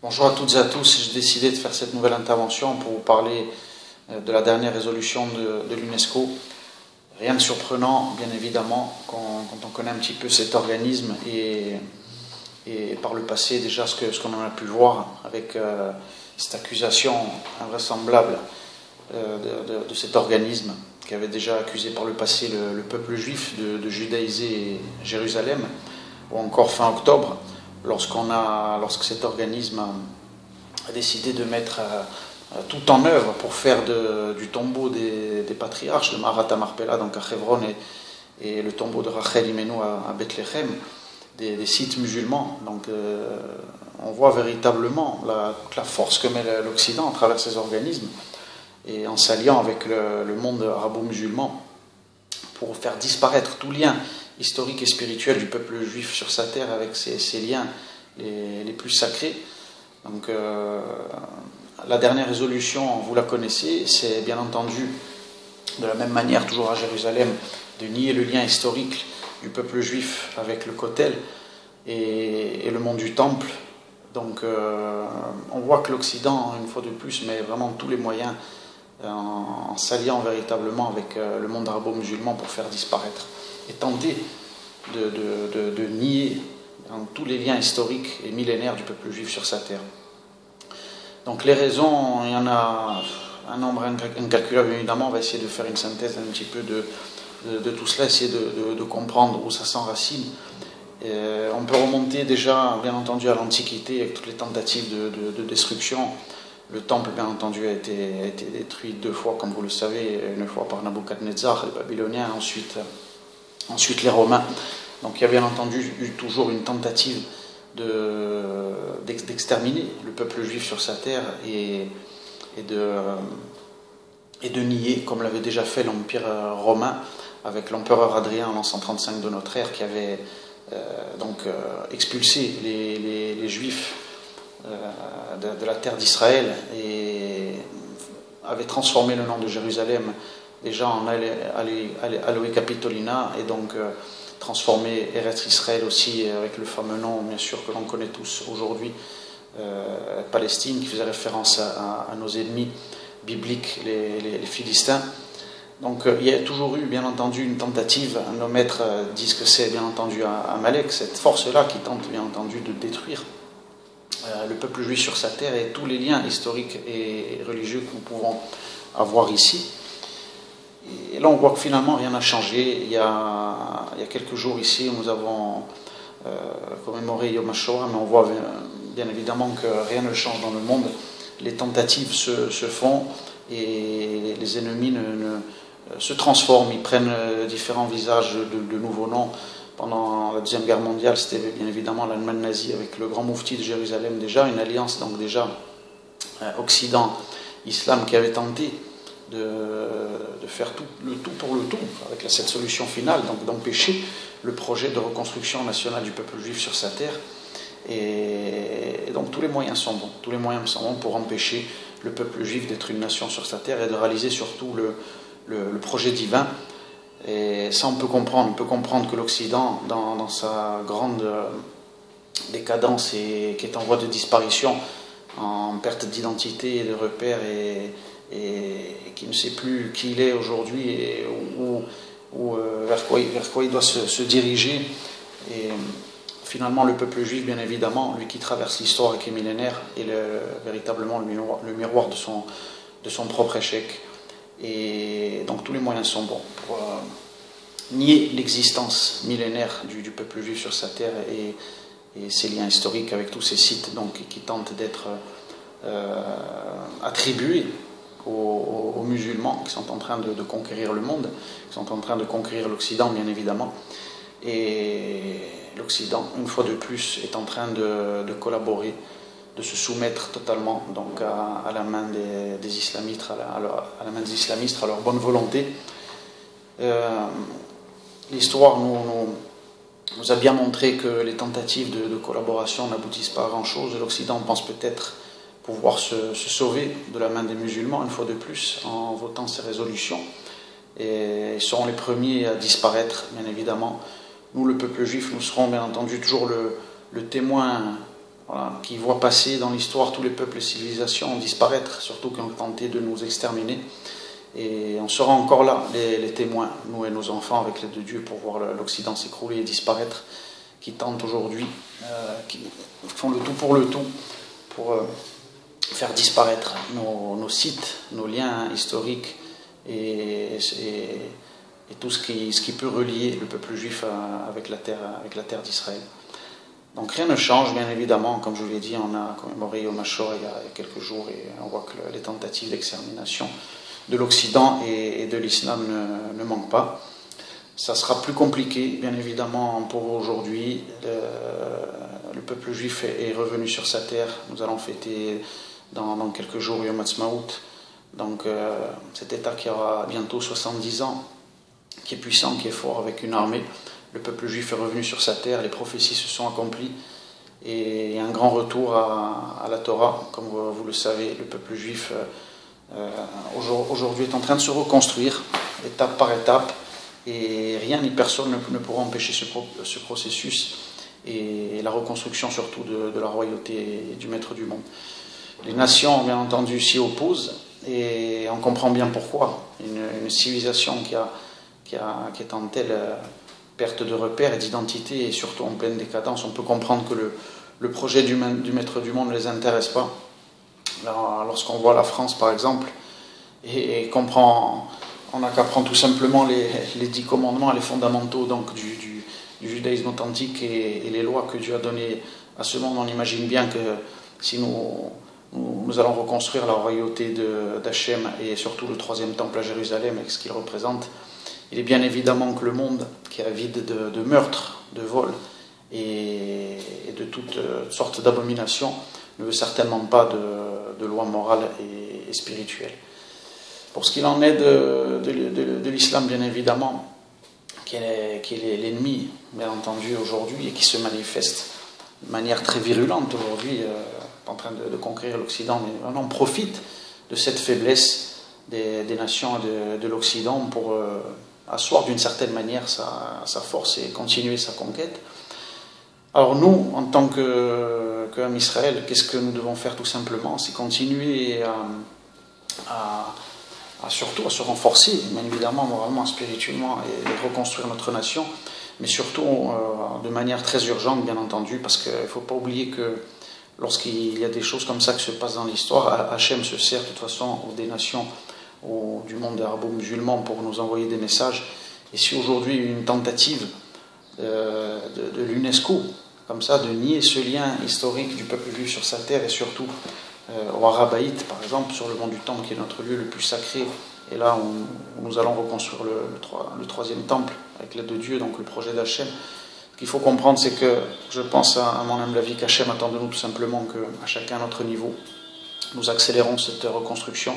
Bonjour à toutes et à tous, j'ai décidé de faire cette nouvelle intervention pour vous parler de la dernière résolution de l'UNESCO. Rien de surprenant, bien évidemment, quand on connaît un petit peu cet organisme et par le passé déjà ce qu'on en a pu voir avec cette accusation invraisemblable de cet organisme qui avait déjà accusé par le passé le peuple juif de judaïser Jérusalem, ou encore fin octobre, lorsque cet organisme a décidé de mettre tout en œuvre pour faire du tombeau des patriarches, de Maharat Marpella, donc à Hebron, et le tombeau de Rachel Imenu à Bethléem, des sites musulmans. Donc on voit véritablement la force que met l'Occident à travers ces organismes, et en s'alliant avec le monde arabo-musulman pour faire disparaître tout lien historique et spirituel du peuple juif sur sa terre avec ses liens les plus sacrés. Donc la dernière résolution, vous la connaissez, c'est bien entendu de la même manière, toujours à Jérusalem, de nier le lien historique du peuple juif avec le Kotel et le monde du Temple. Donc on voit que l'Occident, une fois de plus, met vraiment tous les moyens en s'alliant véritablement avec le monde arabo-musulman pour faire disparaître et tenter de nier tous les liens historiques et millénaires du peuple juif sur sa terre. Donc les raisons, il y en a un nombre incalculable évidemment. On va essayer de faire une synthèse un petit peu de tout cela, essayer de comprendre où ça s'enracine. On peut remonter déjà bien entendu à l'Antiquité avec toutes les tentatives de destruction. Le temple, bien entendu, a été détruit 2 fois, comme vous le savez, une fois par Nabuchodonosor, les Babyloniens, ensuite les Romains. Donc il y a bien entendu toujours une tentative d'exterminer le peuple juif sur sa terre et de nier, comme l'avait déjà fait l'Empire romain, avec l'empereur Adrien en l'an 135 de notre ère, qui avait expulsé les Juifs de la terre d'Israël et avait transformé le nom de Jérusalem déjà en Aloe Capitolina, et donc transformé Eretz Israël aussi avec le fameux nom, bien sûr, que l'on connaît tous aujourd'hui, Palestine, qui faisait référence à nos ennemis bibliques, les Philistins. Donc il y a toujours eu, bien entendu, une tentative. Nos maîtres disent que c'est, bien entendu, Amalek, cette force-là qui tente, bien entendu, de détruire le peuple juif sur sa terre et tous les liens historiques et religieux que nous pouvons avoir ici. Et là, on voit que finalement, rien n'a changé. Il y a quelques jours ici, nous avons commémoré Yom HaShoah, mais on voit bien évidemment que rien ne change dans le monde. Les tentatives se font et les ennemis se transforment. Ils prennent différents visages de nouveaux noms. Pendant la Deuxième Guerre mondiale, c'était bien évidemment l'Allemagne nazie avec le grand moufti de Jérusalem déjà, une alliance donc déjà Occident-Islam qui avait tenté de faire le tout pour le tout, avec cette solution finale, donc d'empêcher le projet de reconstruction nationale du peuple juif sur sa terre. Et donc tous les moyens sont bons. Tous les moyens sont bons pour empêcher le peuple juif d'être une nation sur sa terre et de réaliser surtout le projet divin. Et ça, on peut comprendre que l'Occident, dans sa grande décadence et qui est en voie de disparition, en perte d'identité et de repères, et qui ne sait plus qui il est aujourd'hui et vers quoi il doit se diriger. Et finalement, le peuple juif, bien évidemment, lui qui traverse l'histoire et qui est millénaire, est véritablement le miroir de son propre échec. Et donc tous les moyens sont bons pour nier l'existence millénaire du peuple juif sur sa terre et ses liens historiques avec tous ces sites qui tentent d'être attribués aux musulmans qui sont en train de conquérir le monde, qui sont en train de conquérir l'Occident, bien évidemment. Et l'Occident, une fois de plus, est en train de collaborer, de se soumettre totalement donc à la main des islamistes, à la main des islamistes, à leur bonne volonté. L'histoire nous a bien montré que les tentatives de collaboration n'aboutissent pas à grand-chose. L'Occident pense peut-être pouvoir se sauver de la main des musulmans, une fois de plus, en votant ces résolutions. Et ils seront les premiers à disparaître, bien évidemment. Nous, le peuple juif, nous serons bien entendu toujours le témoin voilà, qui voit passer dans l'histoire tous les peuples et civilisations disparaître, surtout qui ont tenté de nous exterminer. Et on sera encore là, les témoins, nous et nos enfants, avec l'aide de Dieu, pour voir l'Occident s'écrouler et disparaître, qui tentent aujourd'hui, qui font le tout, pour faire disparaître nos sites, nos liens historiques et tout ce qui peut relier le peuple juif avec la terre d'Israël. Donc rien ne change, bien évidemment. Comme je vous l'ai dit, on a commémoré Yom HaShoah il y a quelques jours et on voit que les tentatives d'extermination de l'Occident et de l'islam ne manquent pas. Ça sera plus compliqué, bien évidemment, pour aujourd'hui. Le peuple juif est revenu sur sa terre. Nous allons fêter dans quelques jours Yom Ha'atzmaut. Donc cet État qui aura bientôt 70 ans, qui est puissant, qui est fort, avec une armée. Le peuple juif est revenu sur sa terre, les prophéties se sont accomplies. Et il y a un grand retour à la Torah. Comme vous le savez, le peuple juif aujourd'hui est en train de se reconstruire, étape par étape. Et rien ni personne ne pourra empêcher ce processus et la reconstruction surtout de la royauté et du maître du monde. Les nations, bien entendu, s'y opposent et on comprend bien pourquoi. Une civilisation qui est en telle perte de repères et d'identité et surtout en pleine décadence, on peut comprendre que le projet du maître du monde ne les intéresse pas. Lorsqu'on voit la France, par exemple, et on n'a qu'à prendre tout simplement les 10 commandements, les fondamentaux donc, du judaïsme authentique et les lois que Dieu a données à ce monde. On imagine bien que si nous allons reconstruire la royauté d'Hachem et surtout le troisième temple à Jérusalem et ce qu'il représente, il est bien évidemment que le monde, qui est avide de meurtres, de vols et de toutes sortes d'abominations, ne veut certainement pas de lois morales et spirituelles. Pour ce qu'il en est de l'islam, bien évidemment, qui est l'ennemi, bien entendu, aujourd'hui, et qui se manifeste de manière très virulente aujourd'hui, en train de conquérir l'Occident, mais on profite de cette faiblesse des nations de l'Occident pour asseoir d'une certaine manière sa force et continuer sa conquête. Alors nous, en tant qu'homme Israël, qu'est-ce que nous devons faire tout simplement? C'est continuer surtout à se renforcer, bien évidemment, moralement, spirituellement, et reconstruire notre nation, mais surtout de manière très urgente, bien entendu, parce qu'il ne faut pas oublier que lorsqu'il y a des choses comme ça qui se passent dans l'histoire, Hachem se sert de toute façon des nations ou du monde arabo-musulman pour nous envoyer des messages. Et si aujourd'hui une tentative de l'UNESCO, comme ça, de nier ce lien historique du peuple juif sur sa terre et surtout au Arabaït, par exemple, sur le mont du Temple, qui est notre lieu le plus sacré, et là où nous allons reconstruire le troisième temple avec l'aide de Dieu, donc le projet d'Hachem. Ce qu'il faut comprendre, c'est que je pense à mon humble avis qu'Hachem attend de nous tout simplement qu'à chacun à notre niveau, nous accélérons cette reconstruction.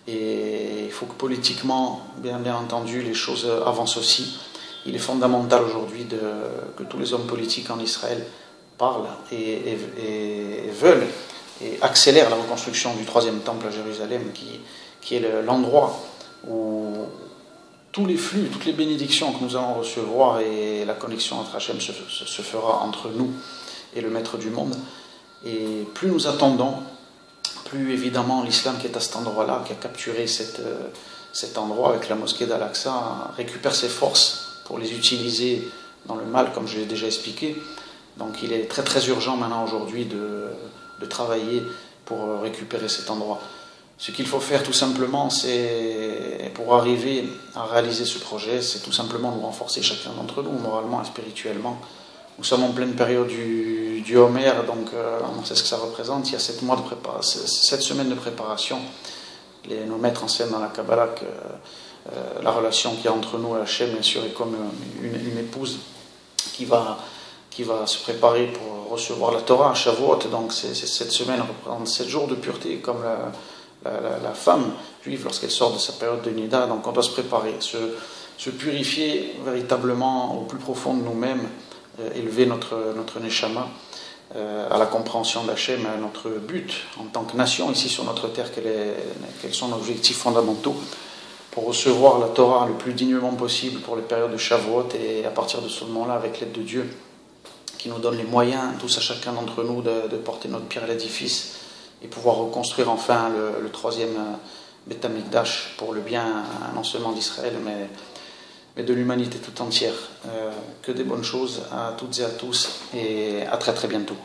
Et il faut que politiquement, bien entendu, les choses avancent aussi. Il est fondamental aujourd'hui que tous les hommes politiques en Israël parlent et veulent et accélèrent la reconstruction du troisième temple à Jérusalem, qui est l'endroit où tous les flux, toutes les bénédictions que nous allons recevoir et la connexion entre Hachem se fera entre nous et le maître du monde. Et plus nous attendons, plus évidemment l'islam qui est à cet endroit-là, qui a capturé cet endroit avec la mosquée d'Al-Aqsa, récupère ses forces pour les utiliser dans le mal, comme je l'ai déjà expliqué. Donc il est très très urgent maintenant aujourd'hui de travailler pour récupérer cet endroit. Ce qu'il faut faire tout simplement, c'est pour arriver à réaliser ce projet, c'est tout simplement nous renforcer chacun d'entre nous, moralement et spirituellement. Nous sommes en pleine période du Homer, donc on sait ce que ça représente. Il y a 7 semaines de préparation. Nos maîtres enseignent dans la Kabbalah que la relation qu'il y a entre nous et Hachem, bien sûr, est comme une épouse qui va se préparer pour recevoir la Torah à Shavuot. Donc cette semaine représente 7 jours de pureté, comme la femme juive lorsqu'elle sort de sa période de Nida. Donc on doit se préparer, se purifier véritablement au plus profond de nous-mêmes, élever notre neshama à la compréhension d'Hachem, à notre but en tant que nation ici sur notre terre, quels sont nos objectifs fondamentaux pour recevoir la Torah le plus dignement possible pour les périodes de Shavuot, et à partir de ce moment-là, avec l'aide de Dieu, qui nous donne les moyens, tous à chacun d'entre nous, de porter notre pierre à l'édifice et pouvoir reconstruire enfin le troisième Beth Amikdash pour le bien non seulement d'Israël, mais de l'humanité tout entière. Que des bonnes choses à toutes et à tous, et à très très bientôt.